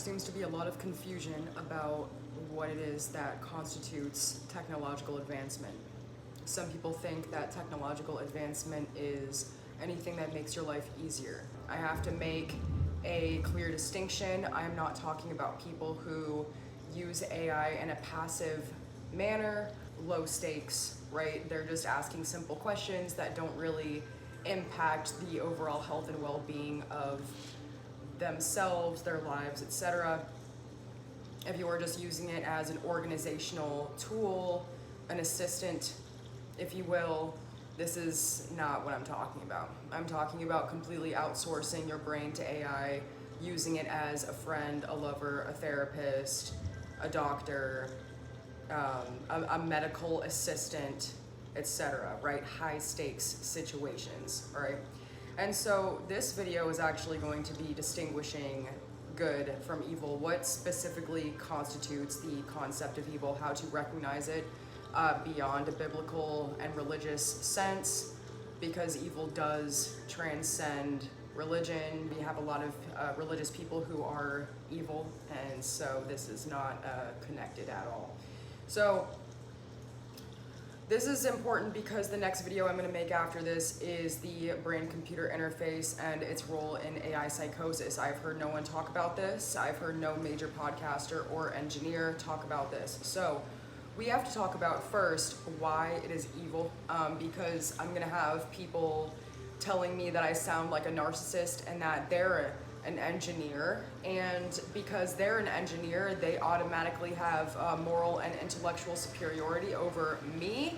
seems to be a lot of confusion about what it is that constitutes technological advancement. Some people think that technological advancement is anything that makes your life easier. I have to make a clear distinction. I'm not talking about people who use AI in a passive manner, low stakes, right? They're just asking simple questions that don't really impact the overall health and well-being of themselves, their lives, etc. If you are just using it as an organizational tool, an assistant, if you will, this is not what I'm talking about. I'm talking about completely outsourcing your brain to AI, using it as a friend, a lover, a therapist, a doctor, a medical assistant, etc., right? High stakes situations, right? And so this video is actually going to be distinguishing good from evil. What specifically constitutes the concept of evil, how to recognize it beyond a biblical and religious sense, because evil does transcend religion. We have a lot of religious people who are evil, and so this is not connected at all. So this is important because the next video I'm going to make after this is the brain-computer interface and its role in AI psychosis. I've heard no one talk about this. I've heard no major podcaster or engineer talk about this. So we have to talk about first why it is evil, because I'm going to have people telling me that I sound like a narcissist and that they're an engineer, and because they're an engineer, they automatically have moral and intellectual superiority over me,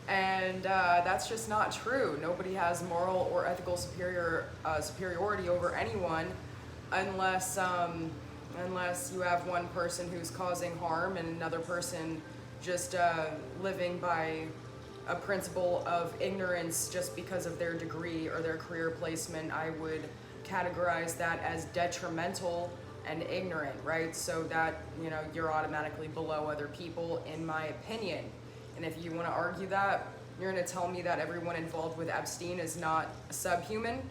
and that's just not true. Nobody has moral or ethical superiority over anyone unless you have one person who's causing harm and another person just living by a principle of ignorance just because of their degree or their career placement. I would categorize that as detrimental and ignorant, right? So that, you know, you're automatically below other people, in my opinion. And if you want to argue that, you're going to tell me that everyone involved with Epstein is not subhuman.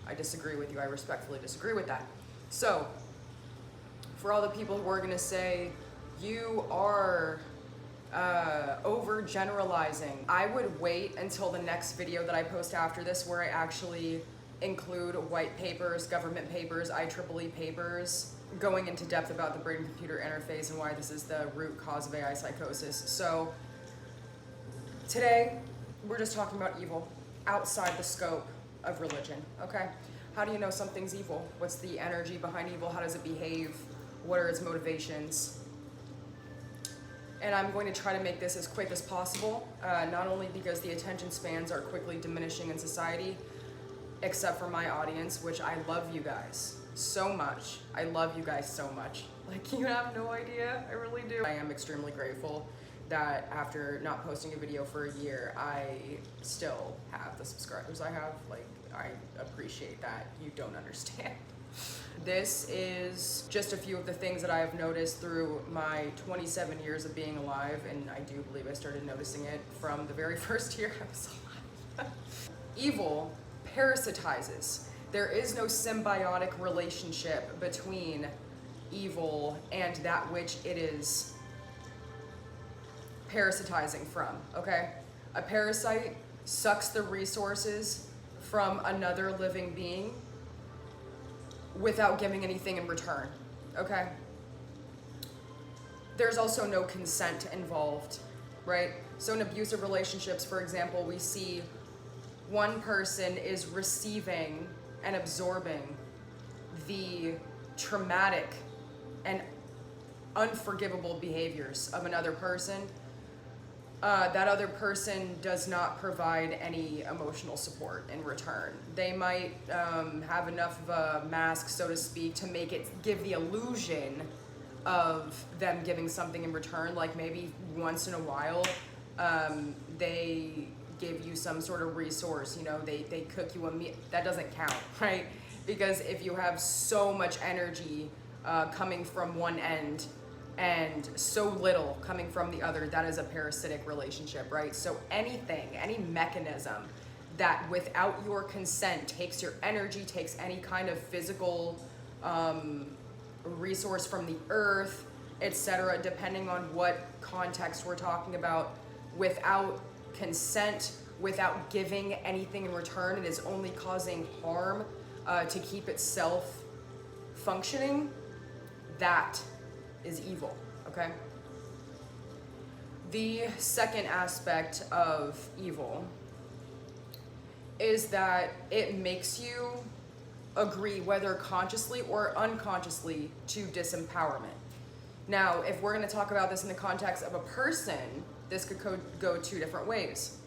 I disagree with you. I respectfully disagree with that. So for all the people who are going to say you are overgeneralizing, I would wait until the next video that I post after this, where I actually include white papers, government papers, IEEE papers, going into depth about the brain-computer interface and why this is the root cause of AI psychosis. So today, we're just talking about evil outside the scope of religion, okay? How do you know something's evil? What's the energy behind evil? How does it behave? What are its motivations? And I'm going to try to make this as quick as possible, not only because the attention spans are quickly diminishing in society, except for my audience, which I love you guys so much. I love you guys so much. Like, you have no idea. I really do. I am extremely grateful that after not posting a video for a year, I still have the subscribers I have. Like, I appreciate that. You don't understand. This is just a few of the things that I have noticed through my 27 years of being alive, and I do believe I started noticing it from the very first year I was alive. Evil parasitizes. There is no symbiotic relationship between evil and that which it is parasitizing from, okay? A parasite sucks the resources from another living being without giving anything in return, okay? There's also no consent involved, right? So in abusive relationships, for example, we see one person is receiving and absorbing the traumatic and unforgivable behaviors of another person. That other person does not provide any emotional support in return. They might have enough of a mask, so to speak, to make it give the illusion of them giving something in return. Like maybe once in a while, they give you some sort of resource, you know, they cook you a meal. That doesn't count, right? Because if you have so much energy coming from one end and so little coming from the other, that is a parasitic relationship, right? So anything, any mechanism that without your consent takes your energy, takes any kind of physical resource from the earth, etc., depending on what context we're talking about, without consent, without giving anything in return. It is only causing harm to keep itself functioning. That is evil, okay? The second aspect of evil is that it makes you agree, whether consciously or unconsciously, to disempowerment. Now, if we're going to talk about this in the context of a person, this could go two different ways.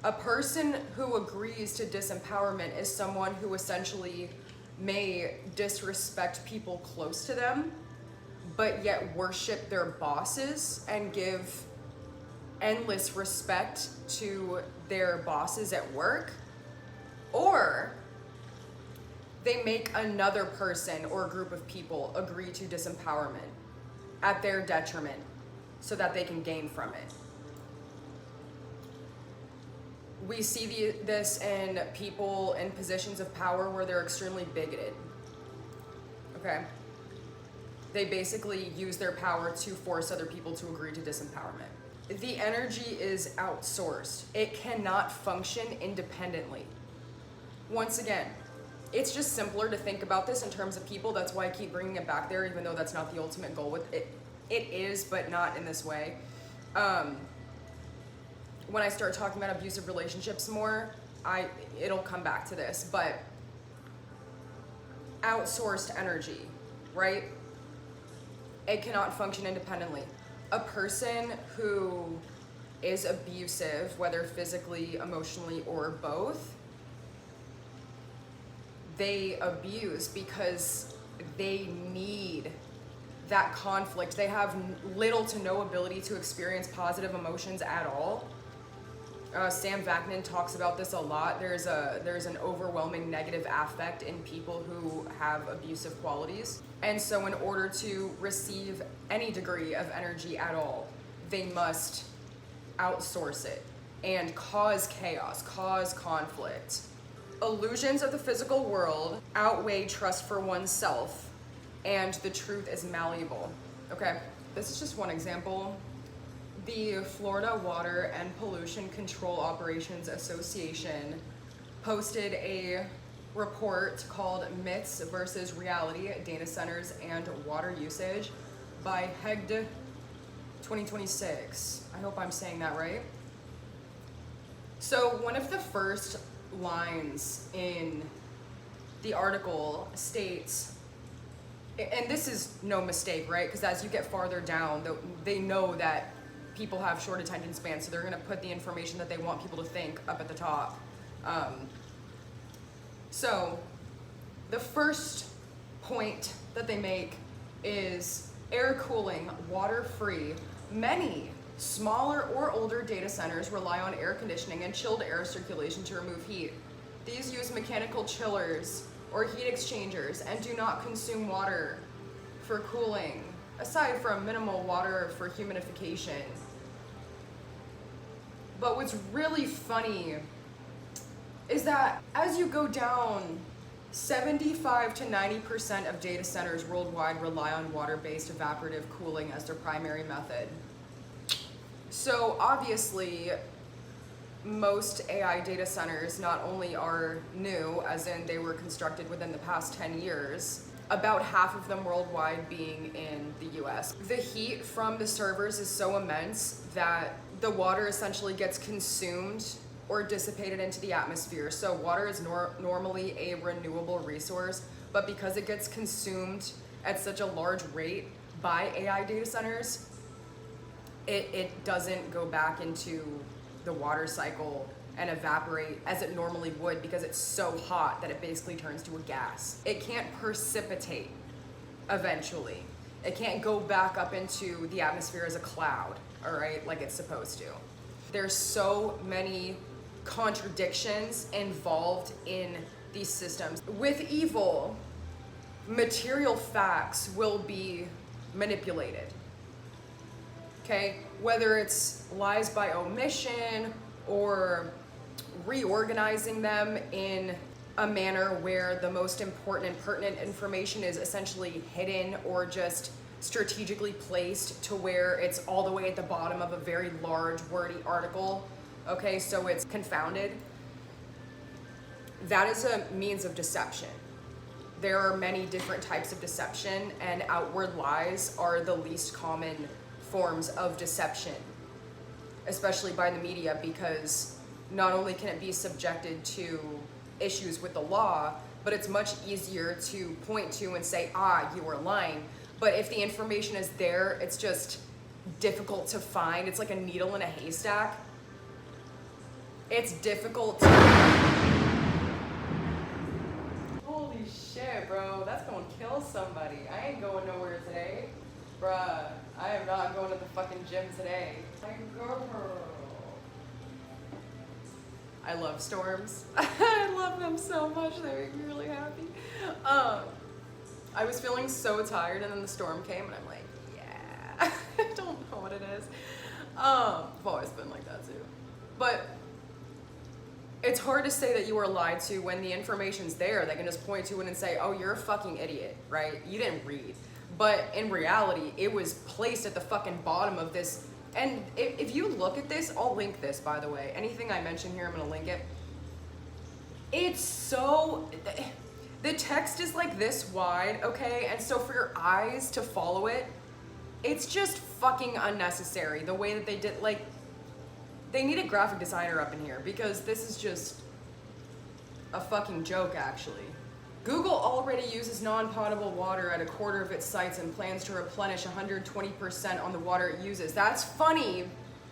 A person who agrees to disempowerment is someone who essentially may disrespect people close to them, but yet worship their bosses and give endless respect to their bosses at work. Or they make another person or group of people agree to disempowerment at their detriment so that they can gain from it. We see this in people in positions of power where they're extremely bigoted. Okay? They basically use their power to force other people to agree to disempowerment. The energy is outsourced. It cannot function independently. Once again, it's just simpler to think about this in terms of people. That's why I keep bringing it back there, even though that's not the ultimate goal with it. It is, but not in this way. When I start talking about abusive relationships more, it'll come back to this, but outsourced energy, right? It cannot function independently. A person who is abusive, whether physically, emotionally, or both, they abuse because they need that conflict. They have little to no ability to experience positive emotions at all. Sam Vaknin talks about this a lot. There's an overwhelming negative affect in people who have abusive qualities. And so in order to receive any degree of energy at all, they must outsource it and cause chaos, cause conflict. Illusions of the physical world outweigh trust for oneself, and the truth is malleable. Okay, this is just one example. The Florida Water and Pollution Control Operations Association posted a report called Myths versus Reality, Data Centers and Water Usage by Hegde 2026. I hope I'm saying that right. So one of the first lines in the article states, and this is no mistake, right? Because as you get farther down, they know that people have short attention spans, so they're going to put the information that they want people to think up at the top. So the first point that they make is air cooling, water-free. Many smaller or older data centers rely on air conditioning and chilled air circulation to remove heat. These use mechanical chillers or heat exchangers and do not consume water for cooling, aside from minimal water for humidification. But what's really funny is that as you go down, 75 to 90% of data centers worldwide rely on water-based evaporative cooling as their primary method. So obviously, most AI data centers not only are new, as in they were constructed within the past 10 years, about half of them worldwide being in the US. The heat from the servers is so immense that the water essentially gets consumed or dissipated into the atmosphere. So water is normally a renewable resource, but because it gets consumed at such a large rate by AI data centers, it doesn't go back into the water cycle and evaporate as it normally would, because it's so hot that it basically turns to a gas. It can't precipitate eventually. It can't go back up into the atmosphere as a cloud, all right, like it's supposed to. There's so many contradictions involved in these systems. With evil, material facts will be manipulated. Okay, whether it's lies by omission or reorganizing them in a manner where the most important and pertinent information is essentially hidden or just strategically placed to where it's all the way at the bottom of a very large wordy article, okay, so it's confounded. That is a means of deception. There are many different types of deception, and outward lies are the least common forms of deception, especially by the media, because not only can it be subjected to issues with the law, but it's much easier to point to and say, you were lying. But if the information is there, it's just difficult to find. It's like a needle in a haystack. It's difficult to... Holy shit, bro. That's gonna kill somebody. I ain't going nowhere today. Bruh, I am not going to the fucking gym today. My girl. I love storms. I love them so much. They make me really happy. I was feeling so tired, and then the storm came, and I'm like, yeah. I don't know what it is. I've always been like that too. But it's hard to say that you were lied to when the information's there. They can just point to it and say, oh, you're a fucking idiot, right? You didn't read. But in reality, it was placed at the fucking bottom of this. And if you look at this, I'll link this, by the way. Anything I mention here, I'm gonna link it. It's so... The text is like this wide, okay? And so for your eyes to follow it, it's just fucking unnecessary. The way that they did, like, they need a graphic designer up in here, because this is just a fucking joke, actually. Google already uses non-potable water at a quarter of its sites and plans to replenish 120% on the water it uses. That's funny,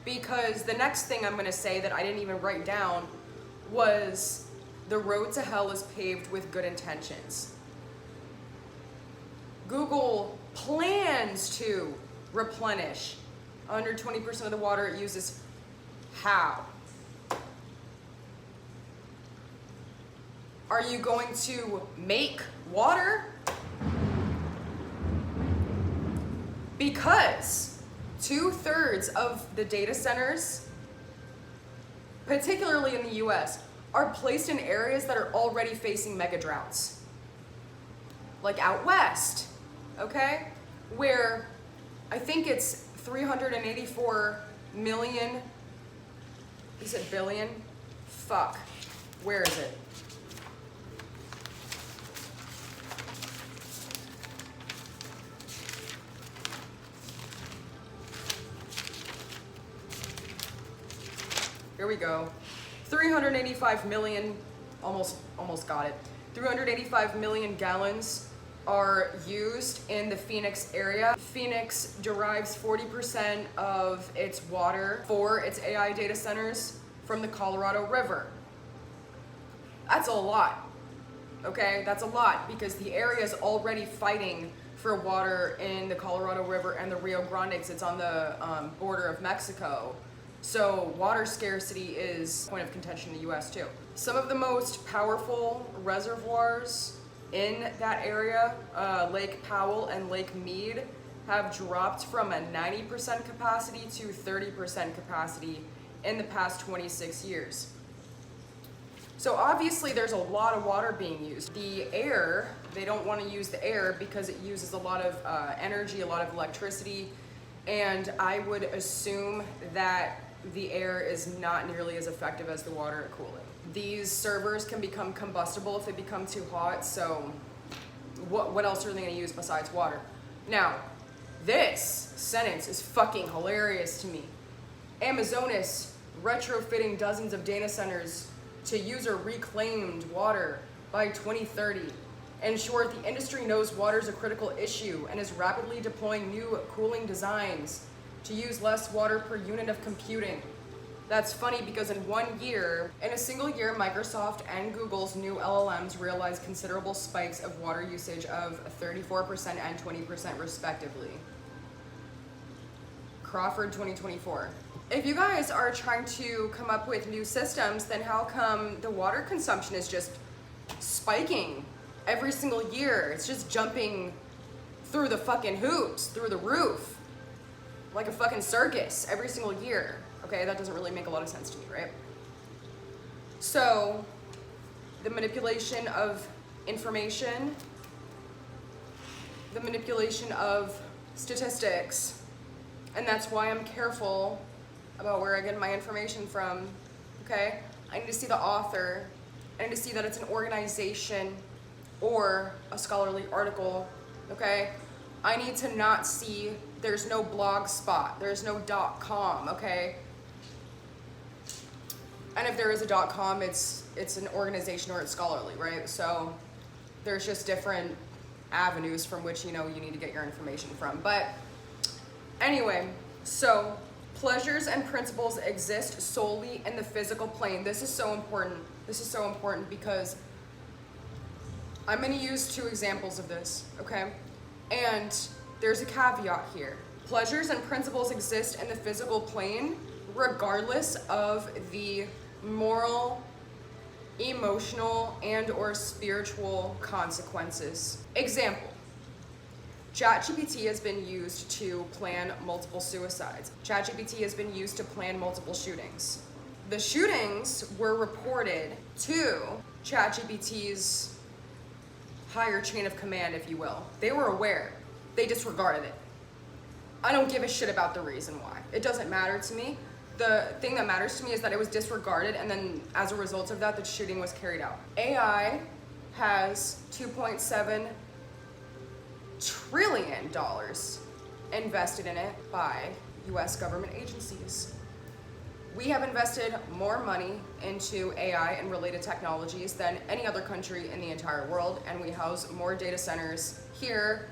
because the next thing I'm gonna say that I didn't even write down was the road to hell is paved with good intentions. Google plans to replenish 120% of the water it uses. How? Are you going to make water? Because 2/3 of the data centers, particularly in the US, are placed in areas that are already facing mega droughts. Like out west, okay? Where I think it's 384 million, is it billion? Fuck, where is it? Here we go. 385 million, almost got it. 385 million gallons are used in the Phoenix area. Phoenix derives 40% of its water for its AI data centers from the Colorado River. That's a lot, okay? That's a lot, because the area is already fighting for water in the Colorado River and the Rio Grande, 'cause it's on the border of Mexico. So water scarcity is a point of contention in the US too. Some of the most powerful reservoirs in that area, Lake Powell and Lake Mead, have dropped from a 90% capacity to 30% capacity in the past 26 years. So obviously there's a lot of water being used. The air, they don't want to use the air because it uses a lot of energy, a lot of electricity, and I would assume that the air is not nearly as effective as the water at cooling. These servers can become combustible if they become too hot, so what else are they gonna use besides water? Now, this sentence is fucking hilarious to me. Amazonas retrofitting dozens of data centers to use reclaimed water by 2030. In short, the industry knows water is a critical issue and is rapidly deploying new cooling designs to use less water per unit of computing. That's funny because in a single year, Microsoft and Google's new LLMs realized considerable spikes of water usage of 34% and 20% respectively. Crawford 2024. If you guys are trying to come up with new systems, then how come the water consumption is just spiking every single year? It's just jumping through the fucking hoops, through the roof, like a fucking circus every single year. Okay, that doesn't really make a lot of sense to me, right? So the manipulation of information, the manipulation of statistics, and that's why I'm careful about where I get my information from, okay? I need to see the author. I need to see that it's an organization or a scholarly article, okay? I need to not see there's no blog spot, there's no .com, okay? And if there is a .com, it's an organization or it's scholarly, right? So there's just different avenues from which, you need to get your information from. But anyway, so pleasures and principles exist solely in the physical plane. This is so important. This is so important because I'm going to use 2 examples of this, okay? And there's a caveat here. Pleasures and principles exist in the physical plane regardless of the moral, emotional, and or spiritual consequences. Example. ChatGPT has been used to plan multiple suicides. ChatGPT has been used to plan multiple shootings. The shootings were reported to ChatGPT's higher chain of command, if you will. They were aware. They disregarded it. I don't give a shit about the reason why. It doesn't matter to me. The thing that matters to me is that it was disregarded, and then as a result of that, the shooting was carried out. AI has $2.7 trillion invested in it by US government agencies. We have invested more money into AI and related technologies than any other country in the entire world, and we house more data centers here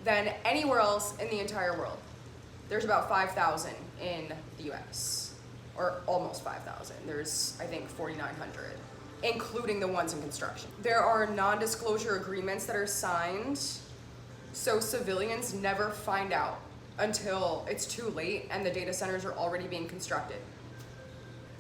than anywhere else in the entire world. There's about 5,000 in the US, or almost 5,000. There's, I think, 4,900, including the ones in construction. There are non-disclosure agreements that are signed, so civilians never find out until it's too late and the data centers are already being constructed.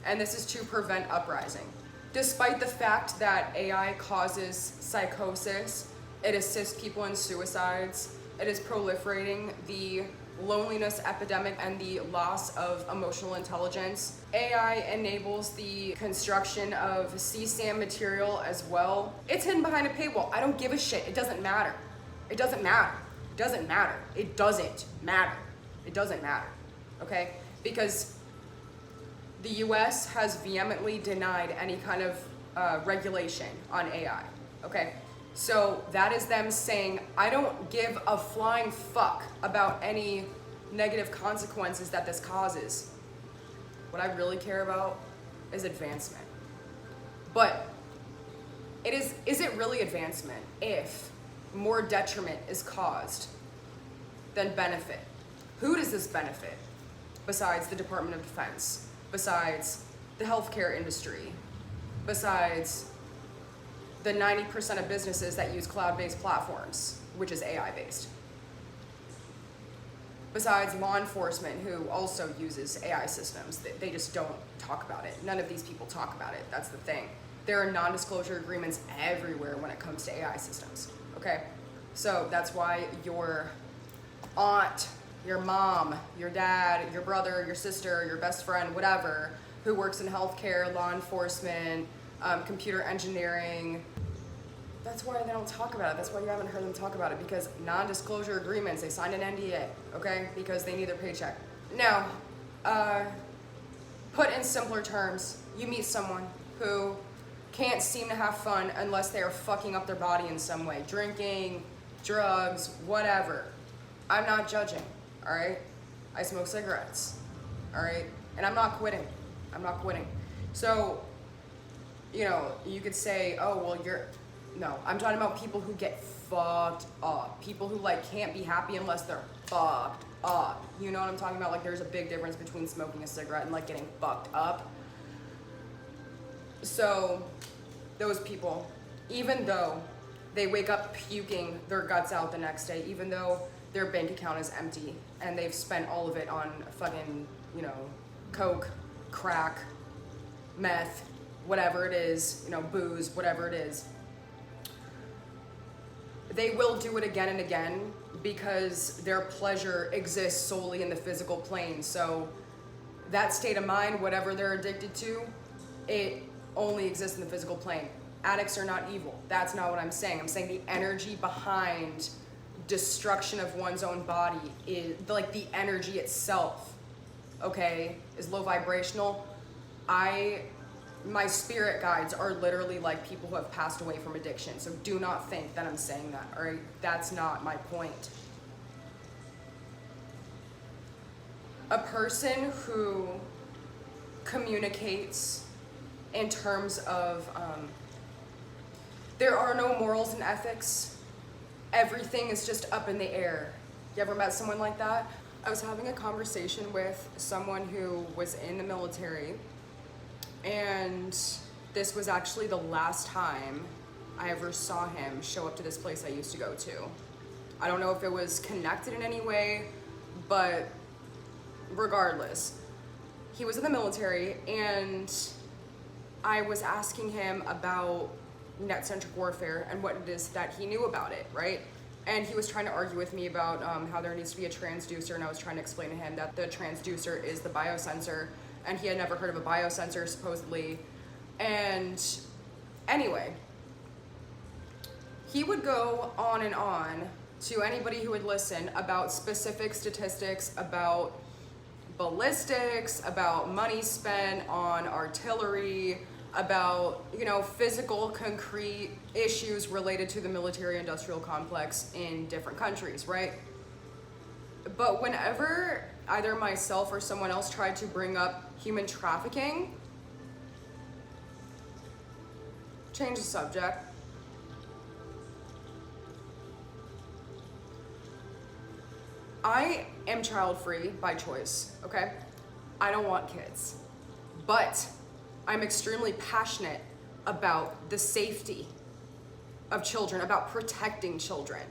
And this is to prevent uprising. Despite the fact that AI causes psychosis, it assists people in suicides, it is proliferating the loneliness epidemic and the loss of emotional intelligence. AI enables the construction of CSAM material as well. It's hidden behind a paywall. I don't give a shit. It doesn't matter. It doesn't matter. It doesn't matter. It doesn't matter. It doesn't matter. Okay? Because the US has vehemently denied any kind of regulation on AI. Okay? So that is them saying, I don't give a flying fuck about any negative consequences that this causes. What I really care about is advancement. But is it really advancement if more detriment is caused than benefit? Who does this benefit besides the Department of Defense, besides the healthcare industry, besides the 90% of businesses that use cloud-based platforms, which is AI-based? Besides law enforcement, who also uses AI systems. They just don't talk about it. None of these people talk about it. That's the thing. There are non-disclosure agreements everywhere when it comes to AI systems, okay? So that's why your aunt, your mom, your dad, your brother, your sister, your best friend, whatever, who works in healthcare, law enforcement, computer engineering, that's why they don't talk about it. That's why you haven't heard them talk about it, because non-disclosure agreements, they signed an NDA, okay? Because they need their paycheck. Now, put in simpler terms, you meet someone who can't seem to have fun unless they are fucking up their body in some way. Drinking, drugs, whatever. I'm not judging, all right? I smoke cigarettes, all right? And I'm not quitting. I'm not quitting. So, you could say, oh, well, no, I'm talking about people who get fucked up. People who, can't be happy unless they're fucked up. You know what I'm talking about? There's a big difference between smoking a cigarette and, getting fucked up. So, those people, even though they wake up puking their guts out the next day, even though their bank account is empty and they've spent all of it on fucking, coke, crack, meth, whatever it is, booze, whatever it is, they will do it again and again because their pleasure exists solely in the physical plane. So that state of mind, whatever they're addicted to, it only exists in the physical plane. Addicts are not evil. That's not what I'm saying. I'm saying the energy behind destruction of one's own body is, like, the energy itself, okay, is low vibrational. My spirit guides are literally like people who have passed away from addiction. So do not think that I'm saying that, all right? That's not my point. A person who communicates in terms of there are no morals and ethics. Everything is just up in the air. You ever met someone like that? I was having a conversation with someone who was in the military, and this was actually the last time I ever saw him show up to this place I used to go to. I don't know if it was connected in any way, but regardless, he was in the military, and I was asking him about net-centric warfare and what it is that he knew about it, right? And he was trying to argue with me about how there needs to be a transducer, and I was trying to explain to him that the transducer is the biosensor, and he had never heard of a biosensor, supposedly. And anyway, he would go on and on to anybody who would listen about specific statistics, about ballistics, about money spent on artillery, about, you know, physical, concrete issues related to the military-industrial complex in different countries, right? But whenever either myself or someone else tried to bring up human trafficking, change the subject. I am child-free by choice, okay? I don't want kids, but I'm extremely passionate about the safety of children, about protecting children.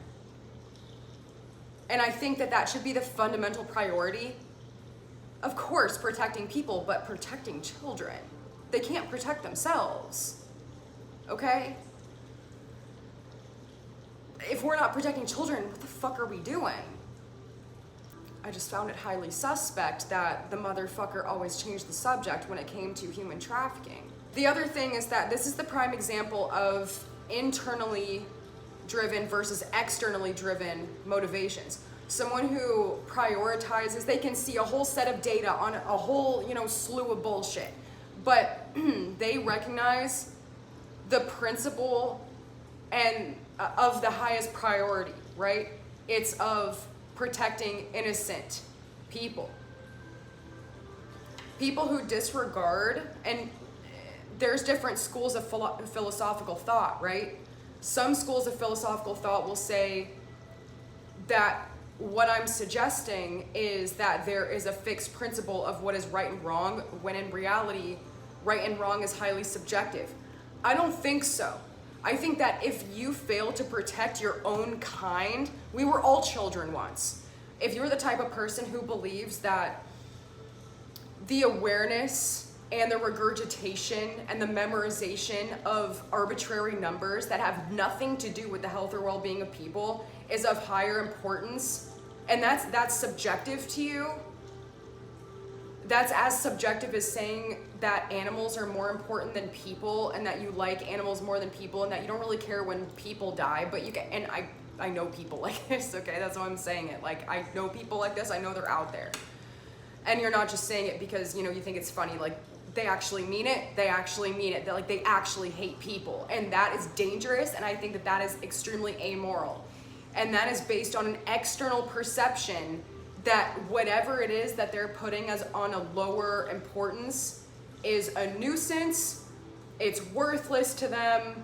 And I think that that should be the fundamental priority. Of course, protecting people, but protecting children. They can't protect themselves, okay? If we're not protecting children, what the fuck are we doing? I just found it highly suspect that the motherfucker always changed the subject when it came to human trafficking. The other thing is that this is the prime example of internally driven versus externally driven motivations. Someone who prioritizes, they can see a whole set of data on a whole, you know, slew of bullshit, but they recognize the principle and of the highest priority, right? It's of protecting innocent people. People who disregard, and there's different schools of philosophical thought, right? Some schools of philosophical thought will say that what I'm suggesting is that there is a fixed principle of what is right and wrong, when in reality, right and wrong is highly subjective. I don't think so. I think that if you fail to protect your own kind, we were all children once. If you're the type of person who believes that the awareness and the regurgitation and the memorization of arbitrary numbers that have nothing to do with the health or well-being of people is of higher importance, and that's subjective to you, that's as subjective as saying that animals are more important than people, and that you like animals more than people, and that you don't really care when people die, but you can, and I know people like this, okay? That's why I'm saying it. Like, I know people like this, I know they're out there. And you're not just saying it because, you know, you think it's funny. Like, they actually mean it. They actually mean it. They're like, they actually hate people. And that is dangerous, and I think that that is extremely amoral. And that is based on an external perception that whatever it is that they're putting as on a lower importance is a nuisance, it's worthless to them,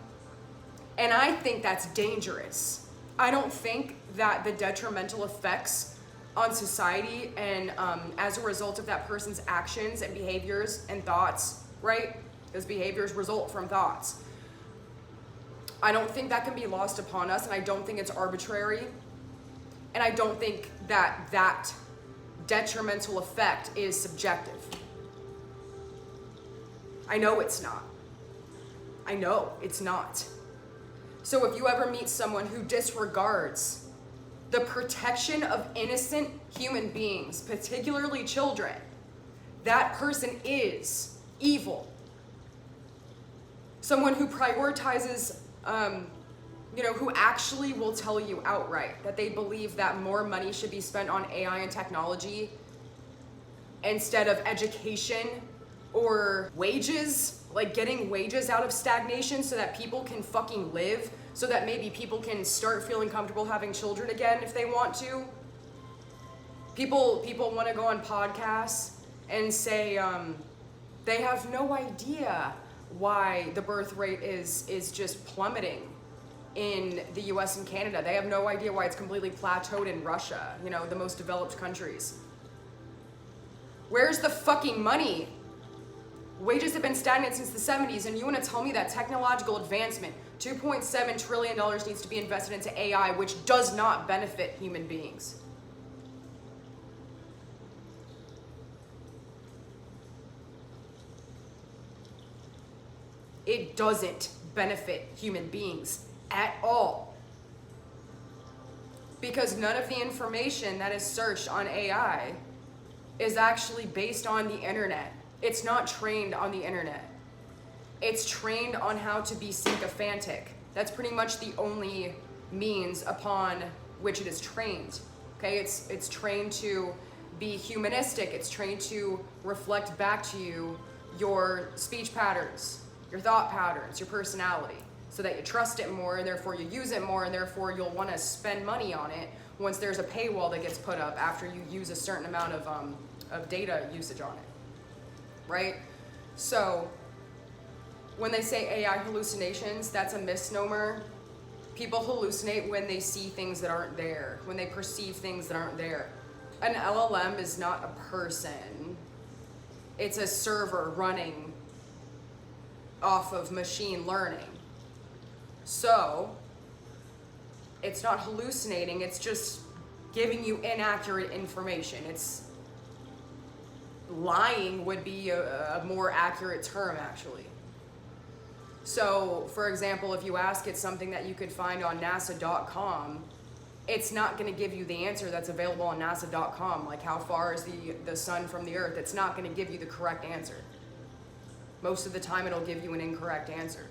and I think that's dangerous. I don't think that the detrimental effects on society and as a result of that person's actions and behaviors and thoughts, right? Because behaviors result from thoughts. I don't think that can be lost upon us, and I don't think it's arbitrary, and I don't think that that detrimental effect is subjective. I know it's not. I know it's not. So if you ever meet someone who disregards the protection of innocent human beings, particularly children, that person is evil. Someone who prioritizes, who actually will tell you outright that they believe that more money should be spent on AI and technology instead of education or wages, like getting wages out of stagnation so that people can fucking live, so that maybe people can start feeling comfortable having children again if they want to. People want to go on podcasts and say they have no idea why the birth rate is just plummeting in the US and Canada. They have no idea why it's completely plateaued in Russia, the most developed countries. Where's the fucking money? Wages have been stagnant since the 70s, and you want to tell me that technological advancement, $2.7 trillion needs to be invested into AI, which does not benefit human beings. It doesn't benefit human beings at all. Because none of the information that is searched on AI is actually based on the internet. It's not trained on the internet. It's trained on how to be sycophantic. That's pretty much the only means upon which it is trained. Okay, it's trained to be humanistic. It's trained to reflect back to you your speech patterns, your thought patterns, your personality, so that you trust it more, and therefore you use it more, and therefore you'll want to spend money on it once there's a paywall that gets put up after you use a certain amount of data usage on it, right? So when they say AI hallucinations, that's a misnomer. People hallucinate when they see things that aren't there, when they perceive things that aren't there. An LLM is not a person. It's a server running off of machine learning. So it's not hallucinating, it's just giving you inaccurate information. It's lying would be a more accurate term, actually. So, for example, if you ask it something that you could find on NASA.com, it's not going to give you the answer that's available on NASA.com, like how far is the sun from the earth. It's not going to give you the correct answer. Most of the time it'll give you an incorrect answer.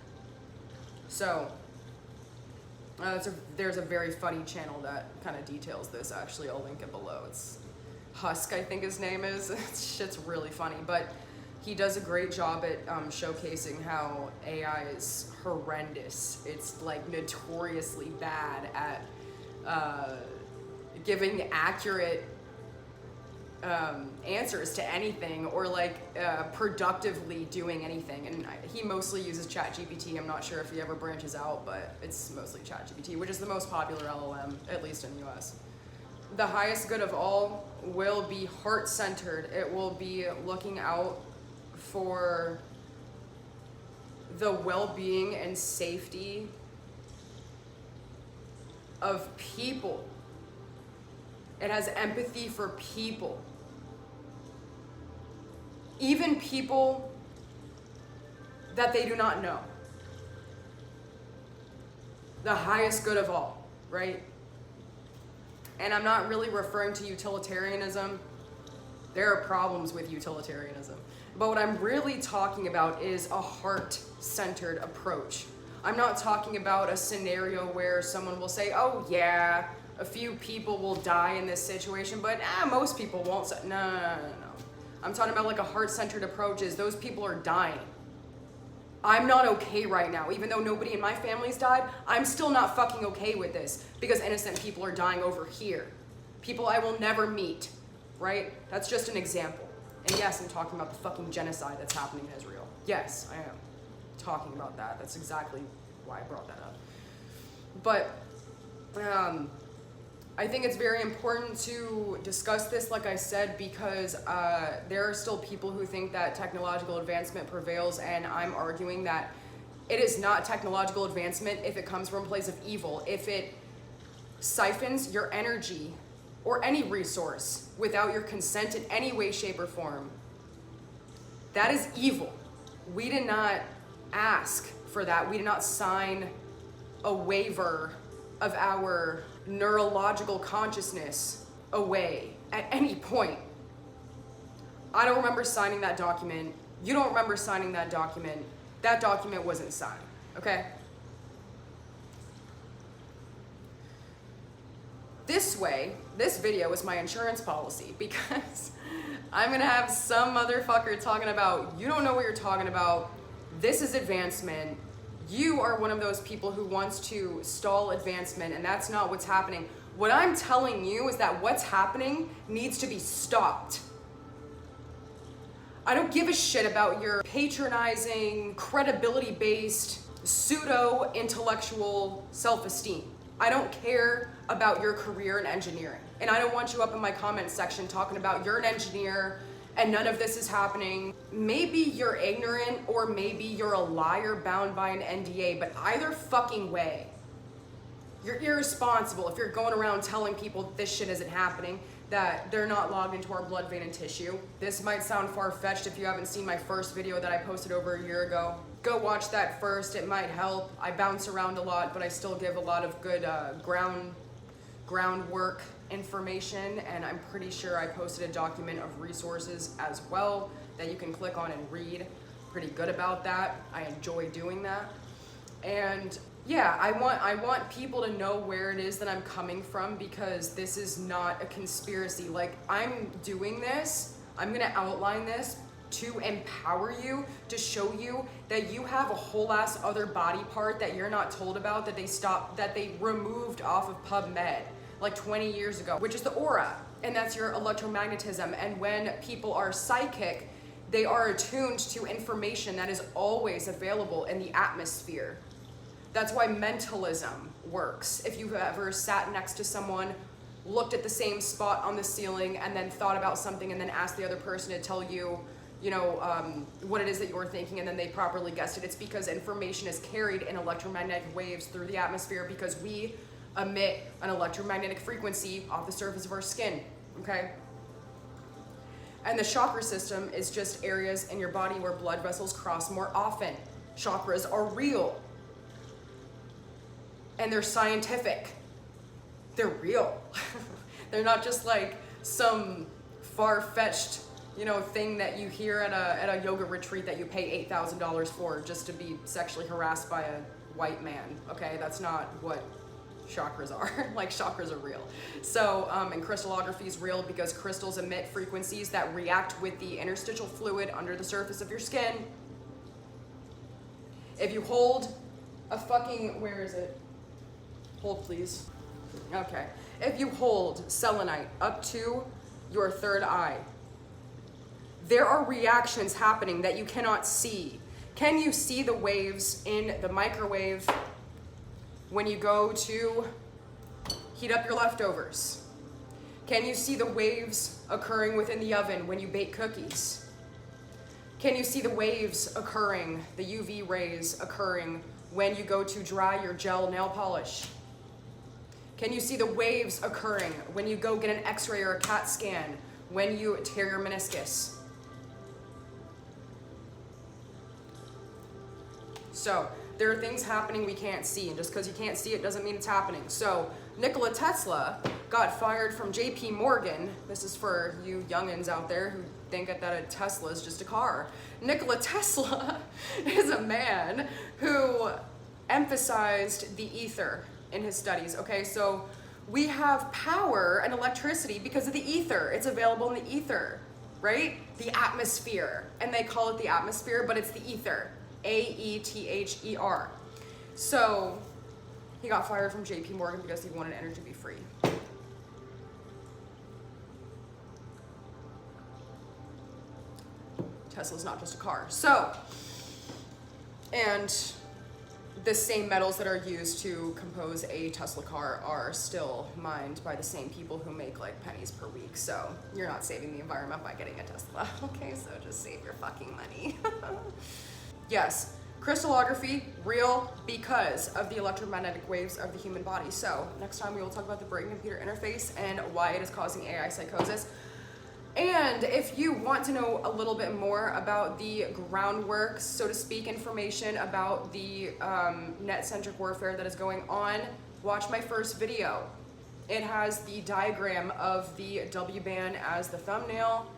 So, there's a very funny channel that kind of details this, actually. I'll link it below. It's Husk, I think his name is. Shit's really funny, but he does a great job at showcasing how AI is horrendous. It's like notoriously bad at giving accurate answers to anything, or like productively doing anything. And he mostly uses ChatGPT. I'm not sure if he ever branches out, but it's mostly ChatGPT, which is the most popular LLM, at least in the US. The highest good of all will be heart-centered. It will be looking out for the well-being and safety of people. It has empathy for people. Even people that they do not know. The highest good of all, right? And I'm not really referring to utilitarianism. There are problems with utilitarianism. But what I'm really talking about is a heart-centered approach. I'm not talking about a scenario where someone will say, oh yeah, a few people will die in this situation, but most people won't. No. I'm talking about like a heart-centered approach is those people are dying. I'm not okay right now. Even though nobody in my family's died, I'm still not fucking okay with this because innocent people are dying over here. People I will never meet, right? That's just an example. And yes, I'm talking about the fucking genocide that's happening in Israel. Yes, I am talking about that. That's exactly why I brought that up. But I think it's very important to discuss this, like I said, because there are still people who think that technological advancement prevails, and I'm arguing that it is not technological advancement if it comes from a place of evil. If it siphons your energy or any resource without your consent in any way, shape, or form, that is evil. We did not ask for that. We did not sign a waiver of our neurological consciousness away at any point. I don't remember signing that document. You don't remember signing that document. That document wasn't signed, okay? This way, this video is my insurance policy, because I'm gonna have some motherfucker talking about, you don't know what you're talking about, this is advancement, you are one of those people who wants to stall advancement, and that's not what's happening. What I'm telling you is that what's happening needs to be stopped. I don't give a shit about your patronizing, credibility-based, pseudo-intellectual self-esteem. I don't care about your career in engineering. And I don't want you up in my comment section talking about you're an engineer and none of this is happening. Maybe you're ignorant, or maybe you're a liar bound by an NDA, but either fucking way, you're irresponsible if you're going around telling people that this shit isn't happening, that they're not logged into our blood, vein, and tissue. This might sound far-fetched if you haven't seen my first video that I posted over a year ago. Go watch that first, it might help. I bounce around a lot, but I still give a lot of good groundwork information, and I'm pretty sure I posted a document of resources as well that you can click on and read. Pretty good about that. I enjoy doing that. And yeah, I want people to know where it is that I'm coming from, because this is not a conspiracy. Like, I'm doing this, I'm gonna outline this to empower you, to show you that you have a whole ass other body part that you're not told about, that they removed off of PubMed like 20 years ago, which is the aura, and that's your electromagnetism. And when people are psychic, they are attuned to information that is always available in the atmosphere. That's why mentalism works. If you've ever sat next to someone, looked at the same spot on the ceiling, and then thought about something, and then asked the other person to tell you, what it is that you're thinking, and then they properly guessed it, it's because information is carried in electromagnetic waves through the atmosphere, because we emit an electromagnetic frequency off the surface of our skin, okay? And the chakra system is just areas in your body where blood vessels cross more often. Chakras are real. And they're scientific. They're real. They're not just like some far-fetched, thing that you hear at a yoga retreat that you pay $8,000 for just to be sexually harassed by a white man. Okay, that's not what chakras are. Like, chakras are real. So, and crystallography is real because crystals emit frequencies that react with the interstitial fluid under the surface of your skin. If you hold a fucking, where is it? Hold, please. Okay. If you hold selenite up to your third eye, there are reactions happening that you cannot see. Can you see the waves in the microwave when you go to heat up your leftovers? Can you see the waves occurring within the oven when you bake cookies? Can you see the waves occurring, the UV rays occurring when you go to dry your gel nail polish? Can you see the waves occurring when you go get an x-ray or a CAT scan, when you tear your meniscus? So there are things happening we can't see, and just because you can't see it doesn't mean it's happening. So Nikola Tesla got fired from JP Morgan. This is for you youngins out there who think that a Tesla is just a car. Nikola Tesla is a man who emphasized the ether in his studies. Okay, so we have power and electricity because of the ether. It's available in the ether, right? The atmosphere. And they call it the atmosphere, but it's the ether. A-E-T-H-E-R. So he got fired from JP Morgan because he wanted energy to be free. Tesla's not just a car. So, and the same metals that are used to compose a Tesla car are still mined by the same people who make like pennies per week. So you're not saving the environment by getting a Tesla. Okay, so just save your fucking money. Yes, crystallography, real because of the electromagnetic waves of the human body. So next time we will talk about the brain-computer interface and why it is causing AI psychosis. And if you want to know a little bit more about the groundwork, so to speak, information about the net-centric warfare that is going on, watch my first video. It has the diagram of the W-band as the thumbnail.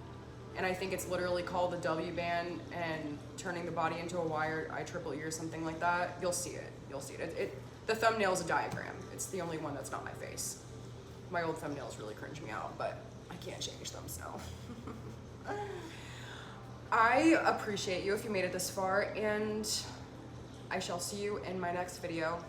and I think it's literally called the W band and turning the body into a wired IEEE or something like that. You'll see it. You'll see it. The thumbnail is a diagram. It's the only one that's not my face. My old thumbnails really cringe me out, but I can't change them, so. I appreciate you if you made it this far, and I shall see you in my next video.